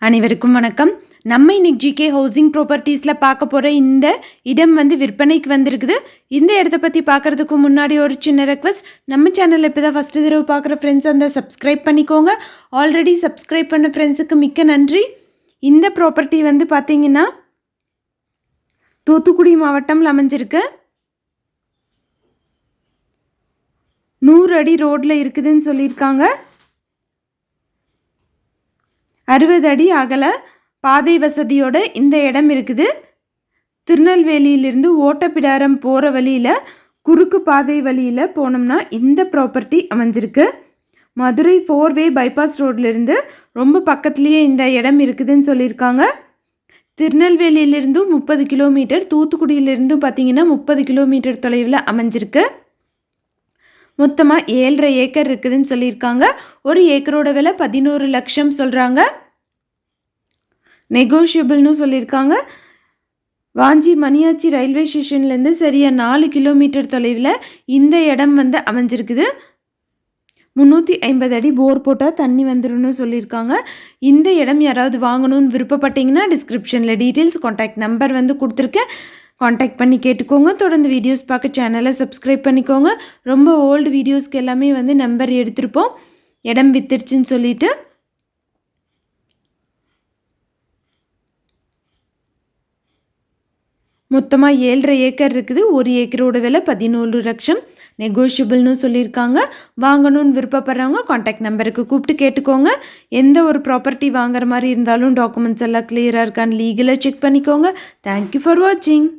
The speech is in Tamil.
அனைவருக்கும் வணக்கம். நம்ம இன்னைக்கு ஜிகே ஹவுசிங் ப்ராப்பர்ட்டிஸில் பார்க்க போகிற இந்த இடம் விற்பனைக்கு வந்திருக்குது. இந்த இடத்த பற்றி பார்க்குறதுக்கு முன்னாடி ஒரு சின்ன ரெக்வஸ்ட், நம்ம சேனலில் இப்போ தான் ஃபஸ்ட்டு தடவை பார்க்குற ஃப்ரெண்ட்ஸ் அந்த சப்ஸ்கிரைப் பண்ணிக்கோங்க. ஆல்ரெடி சப்ஸ்கிரைப் பண்ண ஃப்ரெண்ட்ஸுக்கு மிக்க நன்றி. இந்த ப்ராப்பர்ட்டி பார்த்தீங்கன்னா தூத்துக்குடி மாவட்டம்ல அமைஞ்சிருக்கு. 100 அடி ரோட்டில் இருக்குதுன்னு சொல்லியிருக்காங்க. 60 அடி அகல பாதை வசதியோட இந்த இடம் இருக்குது. திருநெல்வேலியிலிருந்து ஓட்டப்பிடாரம் போகிற வழியில் குறுக்கு பாதை வழியில் போனோம்னா இந்த ப்ராப்பர்ட்டி அமைஞ்சிருக்கு. மதுரை 4-வே பைபாஸ் ரோட்லேருந்து ரொம்ப பக்கத்துலேயே இந்த இடம் இருக்குதுன்னு சொல்லியிருக்காங்க. திருநெல்வேலியிலிருந்து 30 கிலோமீட்டர், தூத்துக்குடியிலிருந்து பார்த்திங்கன்னா 30 கிலோமீட்டர் தொலைவில் அமைஞ்சிருக்கு. மொத்தமாக 7.5 ஏக்கர் இருக்குதுன்னு சொல்லியிருக்காங்க. ஒரு ஏக்கரோட விலை 11 லட்சம் சொல்கிறாங்க. நெகோஷியபிள்னு சொல்லியிருக்காங்க. வாஞ்சி மணியாச்சி ரயில்வே ஸ்டேஷன்லேருந்து சரியாக 4 கிலோமீட்டர் தொலைவில் இந்த இடம் அமைஞ்சிருக்குது. 350 அடி போர் போட்டால் தண்ணி வந்துடும்னு சொல்லியிருக்காங்க. இந்த இடம் யாராவது வாங்கணும்னு விருப்பப்பட்டீங்கன்னா டிஸ்கிரிப்ஷனில் டீட்டெயில்ஸ், கான்டாக்ட் நம்பர் கொடுத்துருக்கேன். காண்டாக்ட் பண்ணி கேட்டுக்கோங்க. தொடர்ந்து வீடியோஸ் பார்க்க சேனலை சப்ஸ்கிரைப் பண்ணிக்கோங்க. ரொம்ப ஓல்டு வீடியோஸ்க்கு எல்லாமே நம்பர் எடுத்திருப்போம், இடம் வித்துருச்சுன்னு சொல்லிட்டு. மொத்தமாக 7.5 ஏக்கர் இருக்குது. ஒரு ஏக்கரோட விலை 11 லட்சம். நெகோஷியபிள்னு சொல்லியிருக்காங்க. வாங்கணும்னு விருப்பப்படுறவங்க கான்டாக்ட் நம்பருக்கு கூப்பிட்டு கேட்டுக்கோங்க. எந்த ஒரு ப்ராப்பர்ட்டி வாங்குற மாதிரி இருந்தாலும் டாக்குமெண்ட்ஸ் எல்லாம் கிளியராக இருக்கான்னு லீகலாக செக் பண்ணிக்கோங்க. தேங்க்யூ ஃபார் வாட்சிங்.